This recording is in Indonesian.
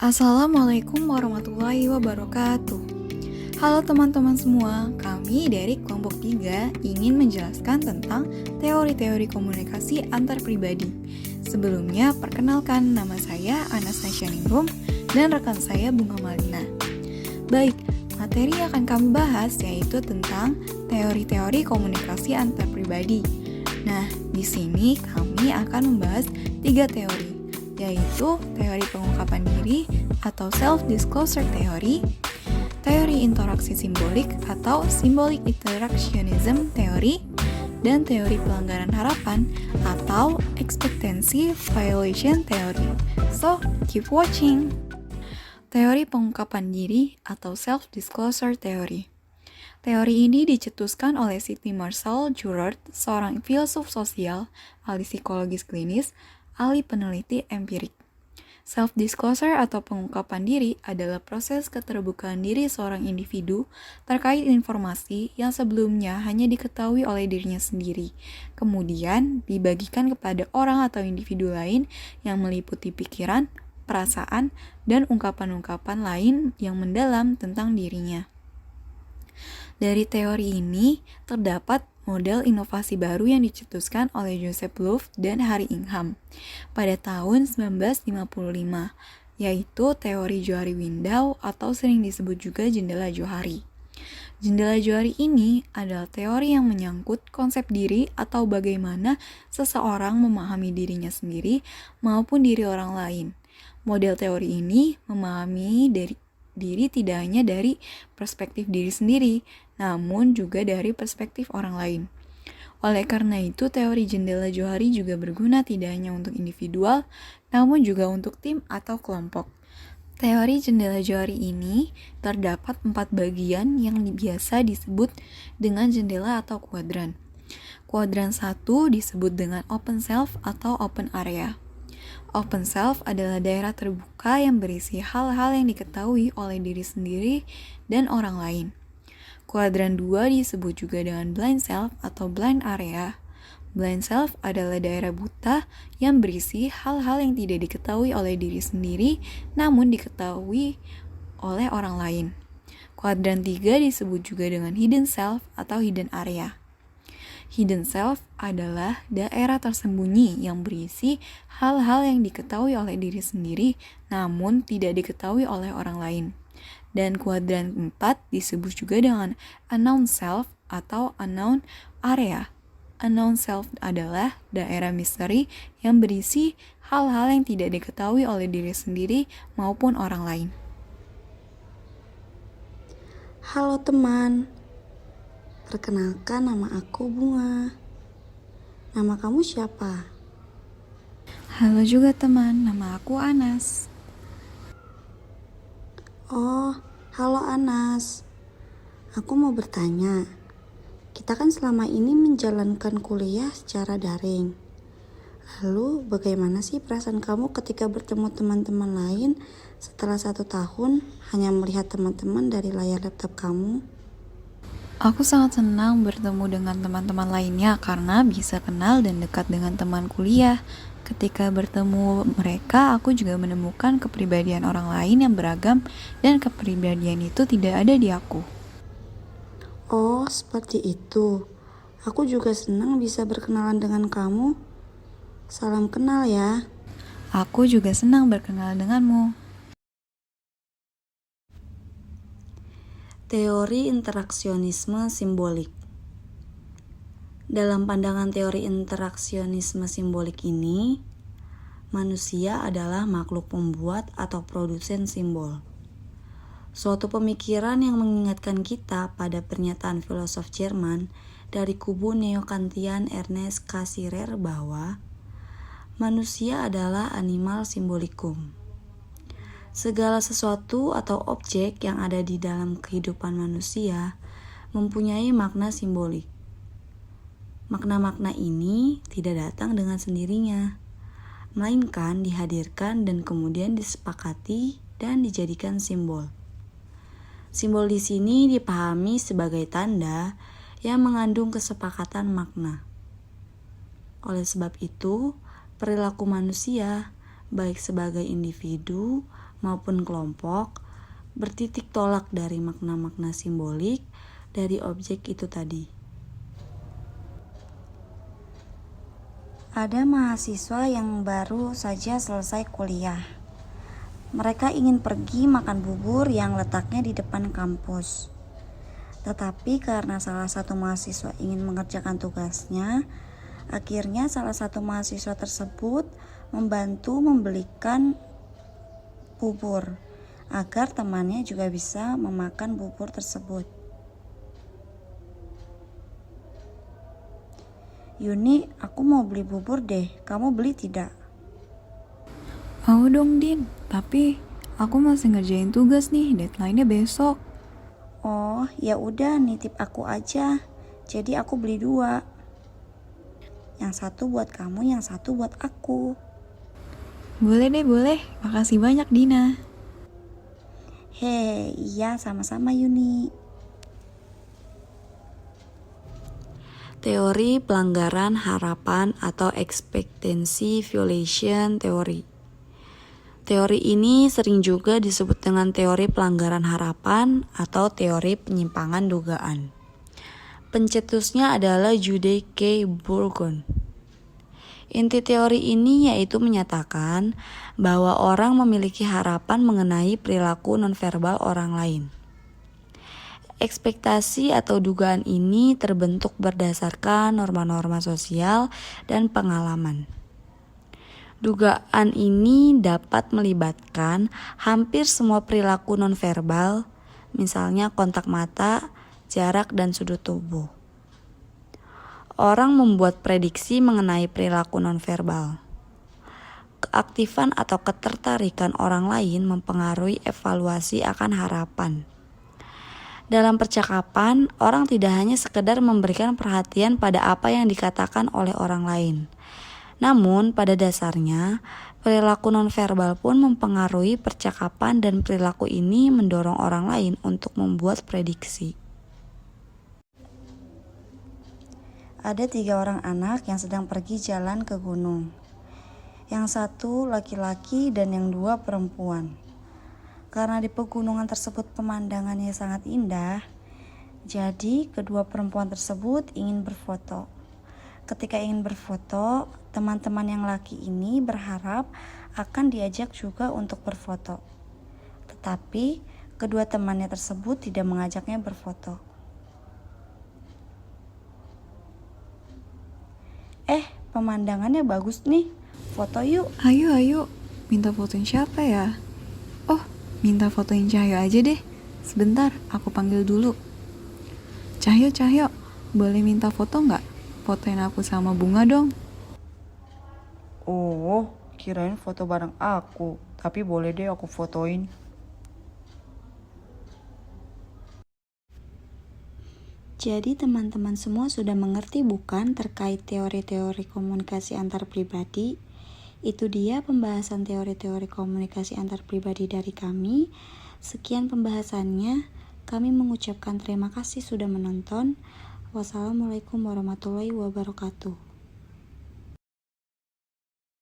Assalamualaikum warahmatullahi wabarakatuh. Halo teman-teman semua, kami dari kelompok 3 ingin menjelaskan tentang teori-teori komunikasi antar pribadi. Sebelumnya, perkenalkan nama saya Anastasia Ningrum dan rekan saya Bunga Malina. Baik, materi yang akan kami bahas yaitu tentang teori-teori komunikasi antar pribadi. Nah, di sini kami akan membahas 3 teori, yaitu teori pengungkapan diri atau self-disclosure theory, teori interaksi simbolik atau symbolic interactionism theory, dan teori pelanggaran harapan atau expectancy violation theory. So, keep watching! Teori pengungkapan diri atau self-disclosure theory. Teori ini dicetuskan oleh Sidney Marshall Giroux, seorang filsuf sosial, ahli psikologis klinis, ahli peneliti empirik. Self-disclosure atau pengungkapan diri adalah proses keterbukaan diri seorang individu terkait informasi yang sebelumnya hanya diketahui oleh dirinya sendiri, kemudian dibagikan kepada orang atau individu lain yang meliputi pikiran, perasaan, dan ungkapan-ungkapan lain yang mendalam tentang dirinya. Dari teori ini, terdapat model inovasi baru yang dicetuskan oleh Joseph Loof dan Harry Ingham pada tahun 1955, yaitu teori Johari window atau sering disebut juga jendela Johari. Jendela Johari ini adalah teori yang menyangkut konsep diri atau bagaimana seseorang memahami dirinya sendiri maupun diri orang lain. Model teori ini memahami diri tidak hanya dari perspektif diri sendiri, namun juga dari perspektif orang lain. Oleh karena itu, teori jendela Johari juga berguna tidak hanya untuk individual, namun juga untuk tim atau kelompok. Teori jendela Johari ini terdapat 4 bagian yang biasa disebut dengan jendela atau kuadran. Kuadran 1 disebut dengan open self atau open area. Open self adalah daerah terbuka yang berisi hal-hal yang diketahui oleh diri sendiri dan orang lain. Kuadran 2 disebut juga dengan blind self atau blind area. Blind self adalah daerah buta yang berisi hal-hal yang tidak diketahui oleh diri sendiri namun diketahui oleh orang lain. Kuadran 3 disebut juga dengan hidden self atau hidden area. Hidden self adalah daerah tersembunyi yang berisi hal-hal yang diketahui oleh diri sendiri namun tidak diketahui oleh orang lain. Dan kuadran 4 disebut juga dengan unknown self atau unknown area. Unknown self adalah daerah misteri yang berisi hal-hal yang tidak diketahui oleh diri sendiri maupun orang lain. Halo teman, perkenalkan nama aku Bunga. Nama kamu siapa? Halo juga teman, nama aku Anas. Oh, halo Anas. Aku mau bertanya, kita kan selama ini menjalankan kuliah secara daring. Lalu bagaimana sih perasaan kamu ketika bertemu teman-teman lain setelah 1 tahun hanya melihat teman-teman dari layar laptop kamu? Aku sangat senang bertemu dengan teman-teman lainnya karena bisa kenal dan dekat dengan teman kuliah. Ketika bertemu mereka, aku juga menemukan kepribadian orang lain yang beragam dan kepribadian itu tidak ada di aku. Oh, seperti itu. Aku juga senang bisa berkenalan dengan kamu. Salam kenal ya. Aku juga senang berkenal denganmu. Teori interaksionisme simbolik. Dalam pandangan teori interaksionisme simbolik ini, manusia adalah makhluk pembuat atau produsen simbol. Suatu pemikiran yang mengingatkan kita pada pernyataan filosof Jerman dari kubu neo-Kantian Ernest Cassirer bahwa manusia adalah animal simbolicum. Segala sesuatu atau objek yang ada di dalam kehidupan manusia mempunyai makna simbolik. Makna-makna ini tidak datang dengan sendirinya, melainkan dihadirkan dan kemudian disepakati dan dijadikan simbol. Simbol di sini dipahami sebagai tanda yang mengandung kesepakatan makna. Oleh sebab itu, perilaku manusia, baik sebagai individu maupun kelompok bertitik tolak dari makna-makna simbolik dari objek itu tadi. Ada mahasiswa yang baru saja selesai kuliah. Mereka ingin pergi makan bubur yang letaknya di depan kampus. Tetapi karena salah satu mahasiswa ingin mengerjakan tugasnya, akhirnya salah satu mahasiswa tersebut membantu membelikan bubur agar temannya juga bisa memakan bubur tersebut. Yuni, aku mau beli bubur deh, kamu beli tidak? Mau dong, Din. Tapi aku masih ngerjain tugas nih, deadline-nya besok. Oh, ya udah nitip aku aja. Jadi aku beli 2. Yang satu buat kamu, yang satu buat aku. Boleh deh, boleh. Makasih banyak, Dina. Hei, iya sama-sama Yuni. Teori pelanggaran harapan atau expectancy violation theory. Teori ini sering juga disebut dengan teori pelanggaran harapan atau teori penyimpangan dugaan. Pencetusnya adalah Jude K. Burgon. Inti teori ini yaitu menyatakan bahwa orang memiliki harapan mengenai perilaku nonverbal orang lain. Ekspektasi atau dugaan ini terbentuk berdasarkan norma-norma sosial dan pengalaman. Dugaan ini dapat melibatkan hampir semua perilaku nonverbal, misalnya kontak mata, jarak, dan sudut tubuh. Orang membuat prediksi mengenai perilaku nonverbal. Keaktifan atau ketertarikan orang lain mempengaruhi evaluasi akan harapan. Dalam percakapan, orang tidak hanya sekedar memberikan perhatian pada apa yang dikatakan oleh orang lain. Namun, pada dasarnya, perilaku nonverbal pun mempengaruhi percakapan dan perilaku ini mendorong orang lain untuk membuat prediksi. Ada 3 orang anak yang sedang pergi jalan ke gunung. Yang satu laki-laki dan yang 2 perempuan. Karena di pegunungan tersebut pemandangannya sangat indah, jadi kedua perempuan tersebut ingin berfoto. Ketika ingin berfoto, teman-teman yang laki ini berharap akan diajak juga untuk berfoto. Tetapi kedua temannya tersebut tidak mengajaknya berfoto. Pemandangannya bagus nih, foto yuk. Ayo. Minta fotoin siapa ya? Oh, minta fotoin Cahyo aja deh. Sebentar, aku panggil dulu. Cahyo, boleh minta foto nggak? Fotoin aku sama Bunga dong. Oh, kirain foto bareng aku. Tapi boleh deh aku fotoin. Jadi teman-teman semua sudah mengerti bukan terkait teori-teori komunikasi antar pribadi? Itu dia pembahasan teori-teori komunikasi antar pribadi dari kami. Sekian pembahasannya. Kami mengucapkan terima kasih sudah menonton. Wassalamualaikum warahmatullahi wabarakatuh.